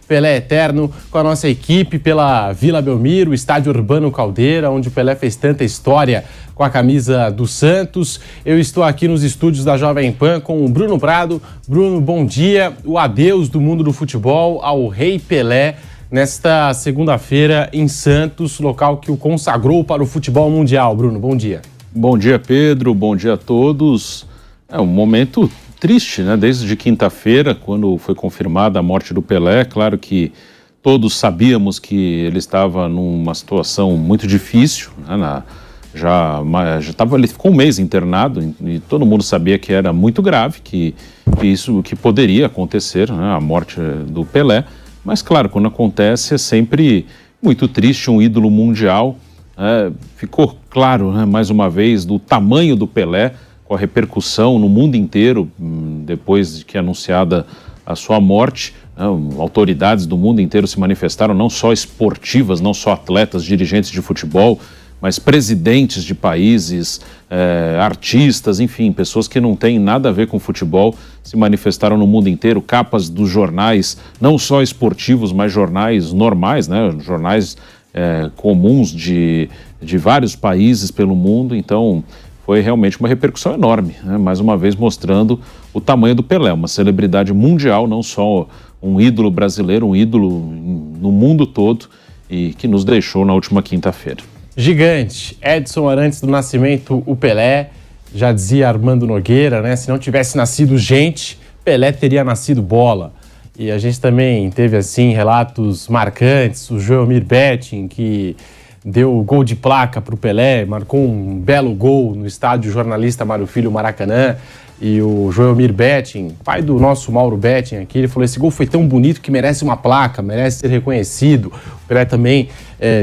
Pelé Eterno, com a nossa equipe pela Vila Belmiro, o Estádio Urbano Caldeira, onde o Pelé fez tanta história com a camisa do Santos. Eu estou aqui nos estúdios da Jovem Pan com o Bruno Prado. Bruno, bom dia. O adeus do mundo do futebol ao Rei Pelé nesta segunda-feira em Santos, local que o consagrou para o futebol mundial. Bruno, bom dia. Bom dia, Pedro. Bom dia a todos. É um momento triste, né? Desde quinta-feira, quando foi confirmada a morte do Pelé. Claro que todos sabíamos que ele estava numa situação muito difícil, né? Ele ficou um mês internado e todo mundo sabia que era muito grave, que isso que poderia acontecer, né? A morte do Pelé. Mas claro, quando acontece é sempre muito triste, um ídolo mundial. Ficou claro, né, mais uma vez, do tamanho do Pelé, com a repercussão no mundo inteiro, depois de que anunciada a sua morte. Autoridades do mundo inteiro se manifestaram, não só esportivas, não só atletas, dirigentes de futebol, mas presidentes de países, artistas, enfim, pessoas que não têm nada a ver com futebol, se manifestaram no mundo inteiro. Capas dos jornais, não só esportivos, mas jornais normais, né, jornais comuns de vários países pelo mundo. Então foi realmente uma repercussão enorme, né? Mais uma vez mostrando o tamanho do Pelé, uma celebridade mundial, não só um ídolo brasileiro, um ídolo no mundo todo, e que nos deixou na última quinta-feira. Gigante, Edson Arantes do Nascimento, o Pelé, já dizia Armando Nogueira, né? Se não tivesse nascido gente, Pelé teria nascido bola. E a gente também teve, assim, relatos marcantes. O Joelmir Betting, que deu gol de placa para o Pelé, marcou um belo gol no estádio Jornalista Mário Filho Maracanã. E o Joelmir Betting, pai do nosso Mauro Betting aqui, ele falou: esse gol foi tão bonito que merece uma placa, merece ser reconhecido. O Pelé também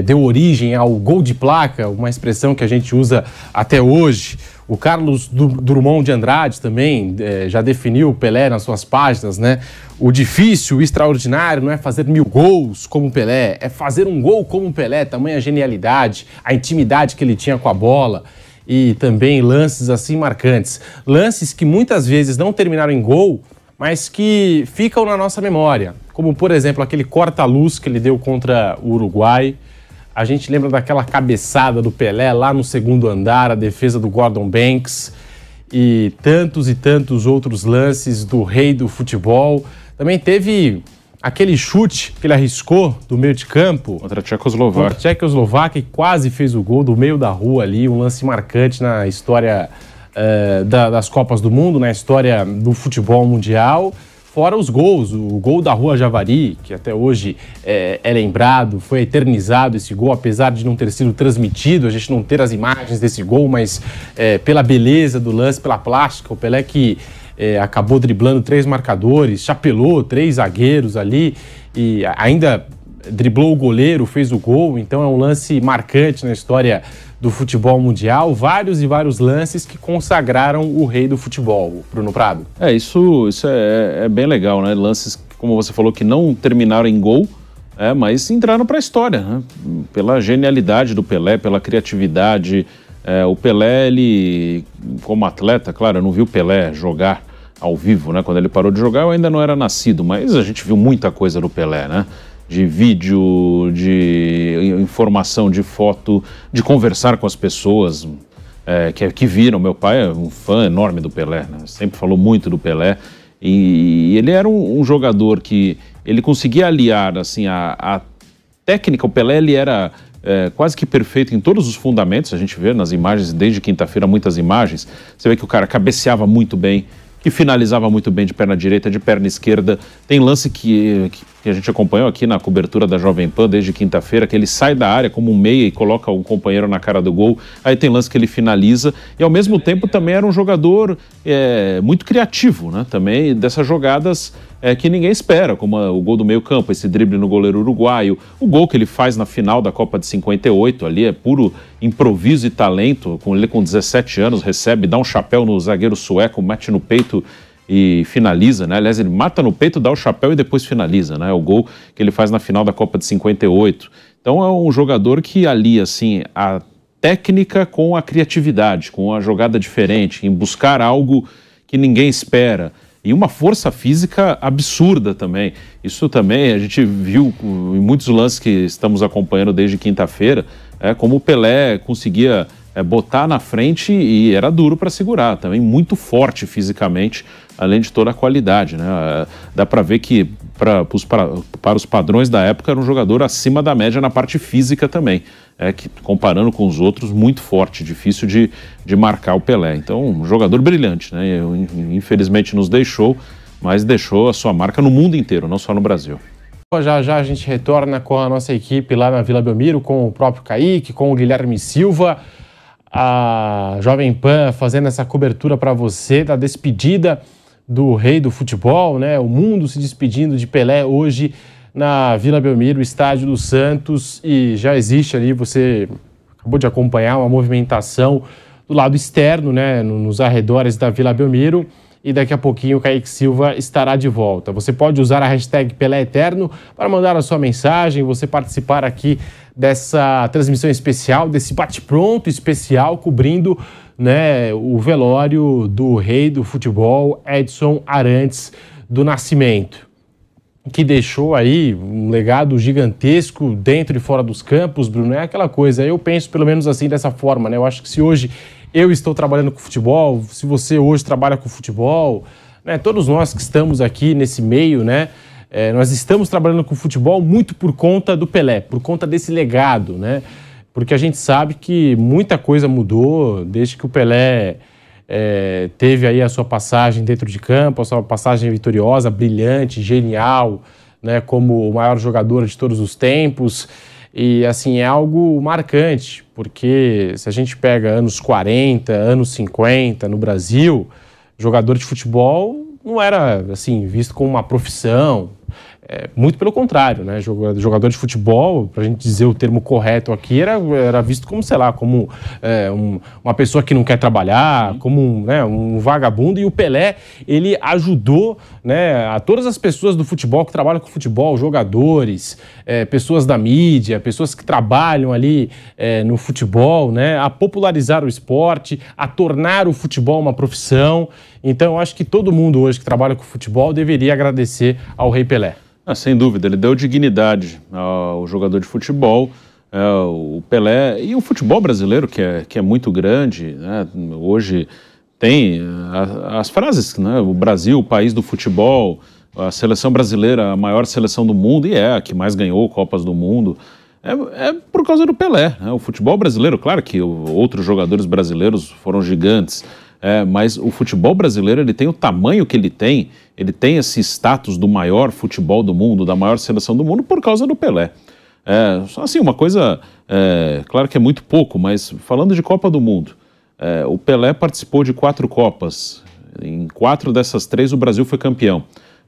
deu origem ao gol de placa, uma expressão que a gente usa até hoje. O Carlos Drummond de Andrade também já definiu o Pelé nas suas páginas, né? O difícil, o extraordinário não é fazer 1000 gols como o Pelé, é fazer um gol como o Pelé, tamanha genialidade, a intimidade que ele tinha com a bola. E também lances assim marcantes. Lances que muitas vezes não terminaram em gol, mas que ficam na nossa memória. Como, por exemplo, aquele corta-luz que ele deu contra o Uruguai. A gente lembra daquela cabeçada do Pelé lá no segundo andar, a defesa do Gordon Banks. E tantos outros lances do rei do futebol. Também teve aquele chute que ele arriscou do meio de campo contra a Tchecoslováquia. Contra a Tchecoslováquia, que quase fez o gol do meio da rua ali, um lance marcante na história das Copas do Mundo, na história do futebol mundial. Fora os gols, o gol da Rua Javari, que até hoje é lembrado, foi eternizado esse gol, apesar de não ter sido transmitido, a gente não ter as imagens desse gol, mas pela beleza do lance, pela plástica, o Pelé que acabou driblando 3 marcadores, chapelou 3 zagueiros ali e ainda driblou o goleiro, fez o gol. Então é um lance marcante na história do futebol mundial. Vários e vários lances que consagraram o rei do futebol, Bruno Prado. Isso é bem legal, né? Lances, como você falou, que não terminaram em gol, mas entraram para a história, né? Pela genialidade do Pelé, pela criatividade. O Pelé, ele, como atleta, claro, eu não vi o Pelé jogar ao vivo, né? Quando ele parou de jogar, eu ainda não era nascido, mas a gente viu muita coisa do Pelé, né? De vídeo, de informação, de foto, de conversar com as pessoas que viram. Meu pai é um fã enorme do Pelé, né? Sempre falou muito do Pelé, e ele era um jogador que ele conseguia aliar assim, a técnica. O Pelé, ele era quase que perfeito em todos os fundamentos. A gente vê nas imagens, desde quinta-feira, muitas imagens. Você vê que o cara cabeceava muito bem, que finalizava muito bem de perna direita, de perna esquerda. Tem lance que a gente acompanhou aqui na cobertura da Jovem Pan desde quinta-feira, que ele sai da área como um meia e coloca um companheiro na cara do gol. Aí tem lance que ele finaliza, e ao mesmo tempo também era um jogador muito criativo, né? Também dessas jogadas que ninguém espera, como o gol do meio campo, esse drible no goleiro uruguaio, o gol que ele faz na final da Copa de 58, ali é puro improviso e talento. Ele com 17 anos recebe, dá um chapéu no zagueiro sueco, mete no peito e finaliza, né? Aliás, ele mata no peito, dá o chapéu e depois finaliza, né? O gol que ele faz na final da Copa de 58. Então é um jogador que alia, assim, a técnica com a criatividade, com a jogada diferente, em buscar algo que ninguém espera. e uma força física absurda também. Isso também a gente viu em muitos lances que estamos acompanhando desde quinta-feira, como o Pelé conseguia botar na frente e era duro para segurar, também muito forte fisicamente, além de toda a qualidade, né? Dá para ver que para os padrões da época era um jogador acima da média na parte física também, que comparando com os outros, muito forte, difícil de marcar o Pelé. Então, um jogador brilhante, né? Infelizmente nos deixou, mas deixou a sua marca no mundo inteiro, não só no Brasil. Já já a gente retorna com a nossa equipe lá na Vila Belmiro, com o próprio Kaique, com o Guilherme Silva, a Jovem Pan fazendo essa cobertura para você da despedida do rei do futebol, né? O mundo se despedindo de Pelé hoje na Vila Belmiro, estádio do Santos, e já existe ali, você acabou de acompanhar uma movimentação do lado externo, né? Nos arredores da Vila Belmiro, e daqui a pouquinho o Kaique Silva estará de volta. Você pode usar a hashtag Pelé Eterno para mandar a sua mensagem, você participar aqui dessa transmissão especial, desse bate-pronto especial cobrindo, né, o velório do rei do futebol, Edson Arantes do Nascimento, que deixou aí um legado gigantesco dentro e fora dos campos, Bruno. É aquela coisa, eu penso pelo menos assim, dessa forma, né? Eu acho que se hoje eu estou trabalhando com futebol, se você hoje trabalha com futebol, né, todos nós que estamos aqui nesse meio, né, nós estamos trabalhando com futebol muito por conta do Pelé, por conta desse legado, né? Porque a gente sabe que muita coisa mudou desde que o Pelé teve aí a sua passagem dentro de campo, a sua passagem vitoriosa, brilhante, genial, né, como o maior jogador de todos os tempos. E assim, é algo marcante, porque se a gente pega anos 40, anos 50 no Brasil, jogador de futebol não era assim visto como uma profissão. Muito pelo contrário, né? Jogador de futebol, para a gente dizer o termo correto aqui, era visto como, sei lá, como uma pessoa que não quer trabalhar, como um vagabundo. E o Pelé, ele ajudou, né, a todas as pessoas do futebol que trabalham com futebol, jogadores, pessoas da mídia, pessoas que trabalham ali no futebol, né, a popularizar o esporte, a tornar o futebol uma profissão. Então, eu acho que todo mundo hoje que trabalha com futebol deveria agradecer ao Rei Pelé. Sem dúvida, ele deu dignidade ao jogador de futebol, o Pelé, e o futebol brasileiro, que é muito grande, né? Hoje tem as frases, né? O Brasil, o país do futebol, a seleção brasileira, a maior seleção do mundo, e a que mais ganhou Copas do Mundo, é por causa do Pelé, né? O futebol brasileiro, claro que outros jogadores brasileiros foram gigantes, mas o futebol brasileiro, ele tem o tamanho que ele tem esse status do maior futebol do mundo, da maior seleção do mundo, por causa do Pelé. Assim, uma coisa, claro que é muito pouco, mas falando de Copa do Mundo, o Pelé participou de 4 Copas, em 4 dessas 3 o Brasil foi campeão.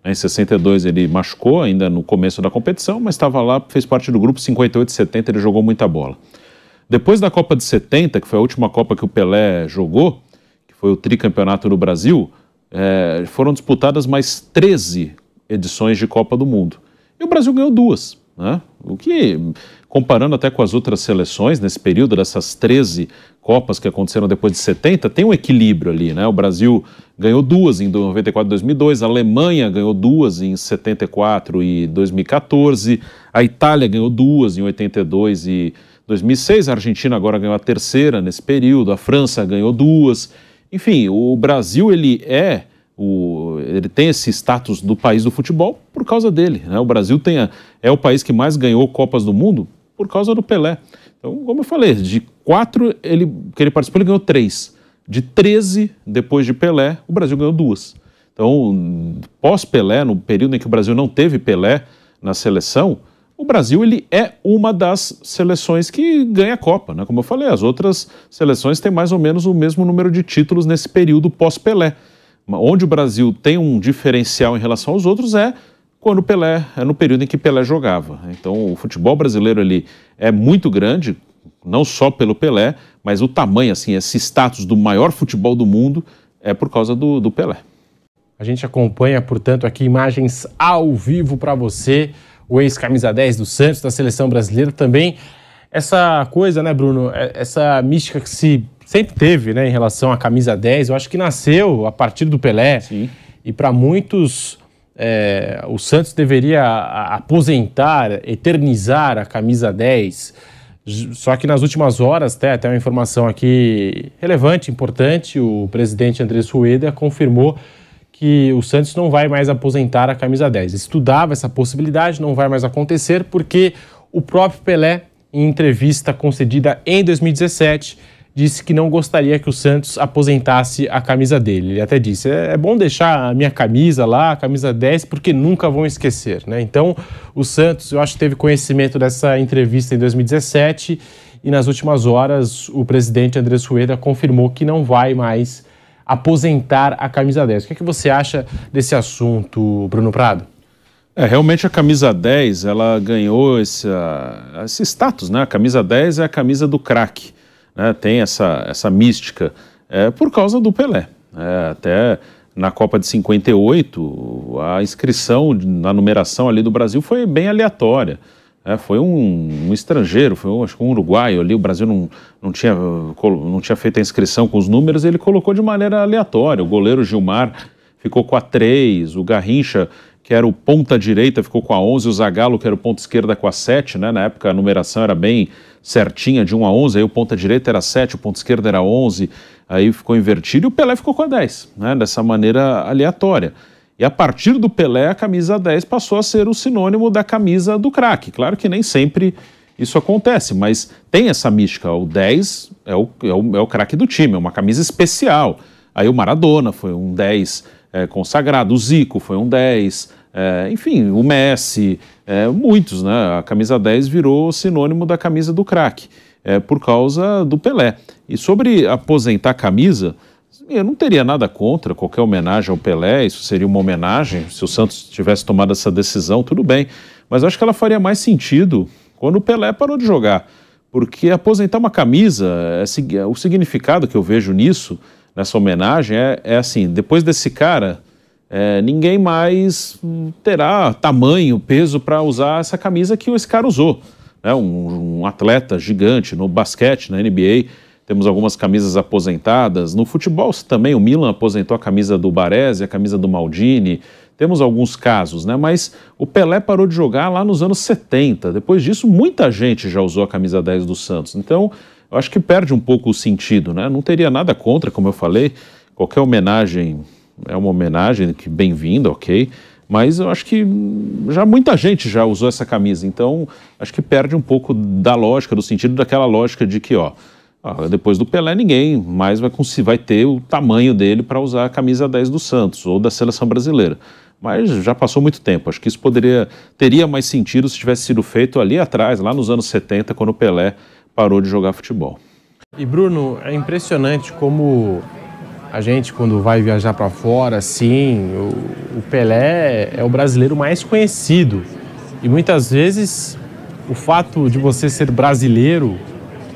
Em 62 ele machucou ainda no começo da competição, mas estava lá, fez parte do grupo. 58 e 70 ele jogou muita bola. Depois da Copa de 70, que foi a última Copa que o Pelé jogou, foi o tricampeonato do Brasil, foram disputadas mais 13 edições de Copa do Mundo. E o Brasil ganhou 2, né? O que, comparando até com as outras seleções, nesse período dessas 13 Copas que aconteceram depois de 70, tem um equilíbrio ali, né? O Brasil ganhou 2 em 94 e 2002, a Alemanha ganhou 2 em 74 e 2014, a Itália ganhou 2 em 82 e 2006, a Argentina agora ganhou a 3ª nesse período, a França ganhou 2. Enfim, o Brasil, ele tem esse status do país do futebol por causa dele, né? O Brasil é o país que mais ganhou Copas do Mundo por causa do Pelé. Então, como eu falei, de 4 que ele participou, ele ganhou 3. De 13, depois de Pelé, o Brasil ganhou 2. Então, pós-Pelé, no período em que o Brasil não teve Pelé na seleção, o Brasil, ele é uma das seleções que ganha a Copa, né? Como eu falei, as outras seleções têm mais ou menos o mesmo número de títulos nesse período pós-Pelé. Onde o Brasil tem um diferencial em relação aos outros quando Pelé, no período em que Pelé jogava. Então, o futebol brasileiro, ele é muito grande, não só pelo Pelé, mas o tamanho, assim, esse status do maior futebol do mundo é por causa do Pelé. A gente acompanha, portanto, aqui imagens ao vivo para você, o ex-camisa 10 do Santos, da seleção brasileira também. Essa coisa, né, Bruno, essa mística que se sempre teve, né, em relação à camisa 10, eu acho que nasceu a partir do Pelé. Sim. e para muitos o Santos deveria aposentar, eternizar a camisa 10. Só que nas últimas horas, até uma informação aqui relevante, importante, o presidente Andrés Rueda confirmou que o Santos não vai mais aposentar a camisa 10. Estudava essa possibilidade, não vai mais acontecer, porque o próprio Pelé, em entrevista concedida em 2017, disse que não gostaria que o Santos aposentasse a camisa dele. Ele até disse, é bom deixar a minha camisa lá, a camisa 10, porque nunca vão esquecer, né? Então, o Santos, eu acho que teve conhecimento dessa entrevista em 2017 e nas últimas horas o presidente Andrés Rueda confirmou que não vai mais aposentar a camisa 10. O que você acha desse assunto, Bruno Prado? Realmente a camisa 10, ela ganhou esse status, né? A camisa 10 é a camisa do craque. Tem essa mística por causa do Pelé. Até na Copa de 58, a inscrição na numeração ali do Brasil foi bem aleatória. Foi um estrangeiro, acho que um uruguaio ali, o Brasil não tinha feito a inscrição com os números, ele colocou de maneira aleatória. O goleiro Gilmar ficou com a 3, o Garrincha, que era o ponta direita, ficou com a 11, o Zagallo, que era o ponta esquerda, com a 7, né? Na época a numeração era bem certinha, de 1 a 11, aí o ponta direita era 7, o ponta esquerda era 11, aí ficou invertido e o Pelé ficou com a 10, né? Dessa maneira aleatória. E a partir do Pelé, a camisa 10 passou a ser o sinônimo da camisa do craque. Claro que nem sempre isso acontece, mas tem essa mística, o 10 é o craque do time, é uma camisa especial. Aí o Maradona foi um 10 consagrado, o Zico foi um 10, enfim, o Messi, muitos, né? A camisa 10 virou sinônimo da camisa do craque, por causa do Pelé. E sobre aposentar a camisa, eu não teria nada contra qualquer homenagem ao Pelé, isso seria uma homenagem, se o Santos tivesse tomado essa decisão, tudo bem, mas eu acho que ela faria mais sentido quando o Pelé parou de jogar, porque aposentar uma camisa, o significado que eu vejo nisso, nessa homenagem, é assim, depois desse cara, ninguém mais terá tamanho, peso para usar essa camisa que esse cara usou. Um atleta gigante no basquete, na NBA, temos algumas camisas aposentadas. No futebol também, o Milan aposentou a camisa do Baresi, a camisa do Maldini. Temos alguns casos, né? Mas o Pelé parou de jogar lá nos anos 70. Depois disso, muita gente já usou a camisa 10 do Santos. Então, eu acho que perde um pouco o sentido, né? Não teria nada contra, como eu falei. Qualquer homenagem é uma homenagem, que bem-vinda, ok. Mas eu acho que muita gente já usou essa camisa. Então, acho que perde um pouco da lógica, do sentido daquela lógica de que, depois do Pelé, ninguém mais vai ter o tamanho dele para usar a camisa 10 do Santos ou da seleção brasileira. Mas já passou muito tempo. Acho que isso teria mais sentido se tivesse sido feito ali atrás, lá nos anos 70, quando o Pelé parou de jogar futebol. E Bruno, é impressionante como a gente, quando vai viajar para fora, assim, o Pelé é o brasileiro mais conhecido. E muitas vezes o fato de você ser brasileiro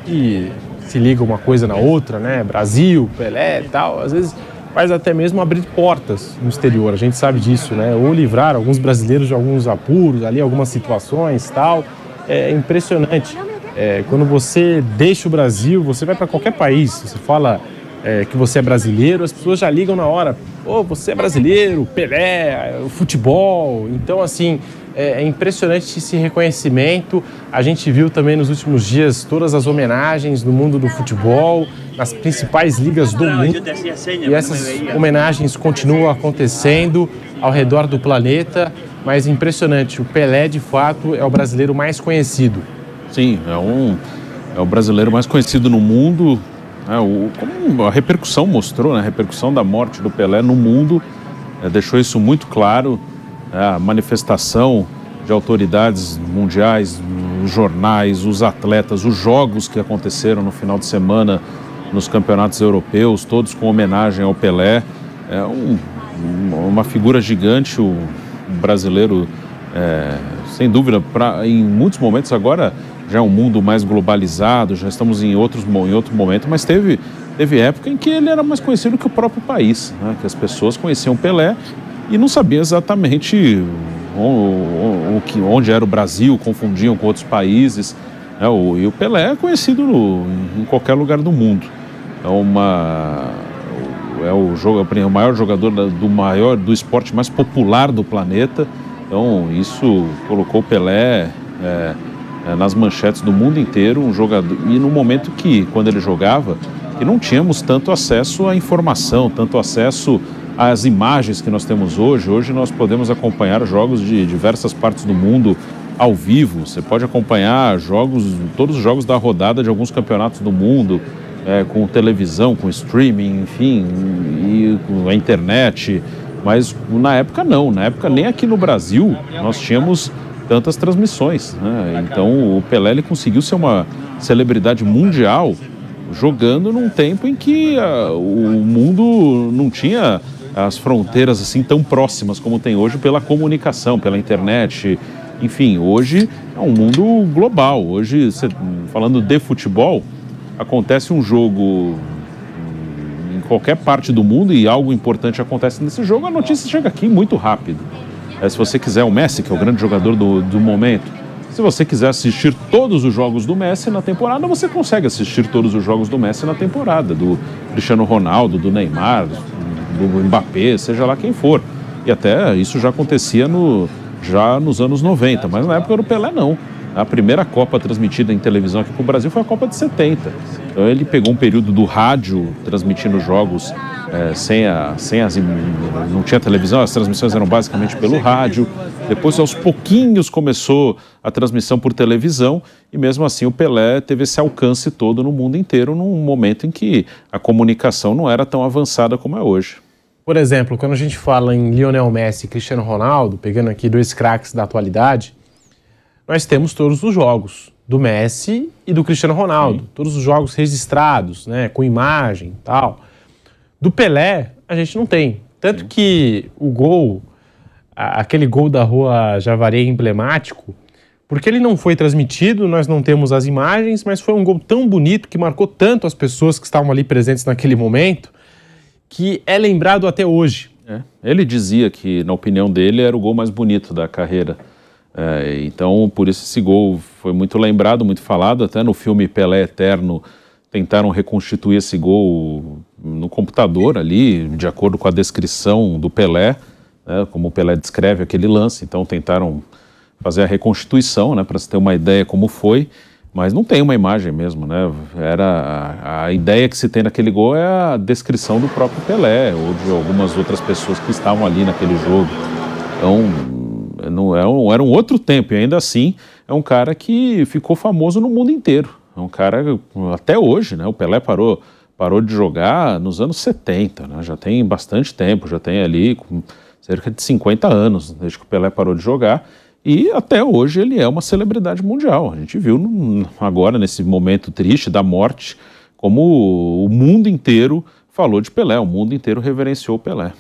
e se liga uma coisa na outra, né? Brasil, Pelé e tal, às vezes faz até mesmo abrir portas no exterior, a gente sabe disso, né? Ou livrar alguns brasileiros de alguns apuros, ali algumas situações e tal. É impressionante. Quando você deixa o Brasil, você vai para qualquer país, você fala que você é brasileiro, as pessoas já ligam na hora. Você é brasileiro, Pelé, o futebol. Então, assim, é impressionante esse reconhecimento. A gente viu também nos últimos dias todas as homenagens no mundo do futebol, nas principais ligas do mundo. E essas homenagens continuam acontecendo ao redor do planeta, mas é impressionante. O Pelé, de fato, é o brasileiro mais conhecido. Sim, é o brasileiro mais conhecido no mundo. Como a repercussão mostrou, né? A repercussão da morte do Pelé no mundo deixou isso muito claro. A manifestação de autoridades mundiais, os jornais, os atletas, os jogos que aconteceram no final de semana nos campeonatos europeus, todos com homenagem ao Pelé. É uma figura gigante, o brasileiro, sem dúvida, em muitos momentos agora já é um mundo mais globalizado, já estamos em outro momento, mas teve época em que ele era mais conhecido que o próprio país, né? Que as pessoas conheciam Pelé e não sabiam exatamente onde era o Brasil, confundiam com outros países, né? E o Pelé é conhecido em qualquer lugar do mundo. o maior jogador do esporte mais popular do planeta. Então isso colocou o Pelé nas manchetes do mundo inteiro, um jogador, e no momento que, quando ele jogava, que não tínhamos tanto acesso à informação, tanto acesso às imagens que nós temos hoje. Hoje nós podemos acompanhar jogos de diversas partes do mundo ao vivo. Você pode acompanhar todos os jogos da rodada de alguns campeonatos do mundo, com televisão, com streaming, enfim, e com a internet. Mas na época não, na época nem aqui no Brasil nós tínhamos tantas transmissões, né? Então o Pelé, ele conseguiu ser uma celebridade mundial jogando num tempo em que o mundo não tinha as fronteiras assim tão próximas como tem hoje pela comunicação, pela internet. Enfim, hoje é um mundo global. Hoje, falando de futebol, acontece um jogo em qualquer parte do mundo e algo importante acontece nesse jogo, a notícia chega aqui muito rápido. Se você quiser, o Messi, que é o grande jogador do momento, se você quiser assistir todos os jogos do Messi na temporada, você consegue assistir todos os jogos do Messi na temporada, do Cristiano Ronaldo, do Neymar, do Mbappé, seja lá quem for. E até isso já acontecia já nos anos 90, mas na época do Pelé não. A primeira Copa transmitida em televisão aqui para o Brasil foi a Copa de 70. Então ele pegou um período do rádio transmitindo jogos não tinha televisão, as transmissões eram basicamente pelo rádio. Depois, aos pouquinhos, começou a transmissão por televisão e mesmo assim o Pelé teve esse alcance todo no mundo inteiro num momento em que a comunicação não era tão avançada como é hoje. Por exemplo, quando a gente fala em Lionel Messi e Cristiano Ronaldo, pegando aqui dois craques da atualidade, nós temos todos os jogos do Messi e do Cristiano Ronaldo. Sim. Todos os jogos registrados, né, com imagem e tal. Do Pelé, a gente não tem. Tanto que o gol, aquele gol da Rua Javari é emblemático, porque ele não foi transmitido, nós não temos as imagens, mas foi um gol tão bonito que marcou tanto as pessoas que estavam ali presentes naquele momento, que é lembrado até hoje. Ele dizia que, na opinião dele, era o gol mais bonito da carreira. Então, por isso esse gol foi muito lembrado, muito falado. Até no filme Pelé Eterno, tentaram reconstituir esse gol no computador ali, de acordo com a descrição do Pelé, né, como o Pelé descreve aquele lance. Então, tentaram fazer a reconstituição, né, para se ter uma ideia como foi. Mas não tem uma imagem mesmo, né? A ideia que se tem naquele gol é a descrição do próprio Pelé ou de algumas outras pessoas que estavam ali naquele jogo. Então, era um outro tempo e ainda assim é um cara que ficou famoso no mundo inteiro. É um cara, até hoje, né? O Pelé parou de jogar nos anos 70, né? Já tem bastante tempo, já tem ali cerca de 50 anos desde que o Pelé parou de jogar. E até hoje ele é uma celebridade mundial. A gente viu agora, nesse momento triste da morte, como o mundo inteiro falou de Pelé, o mundo inteiro reverenciou o Pelé.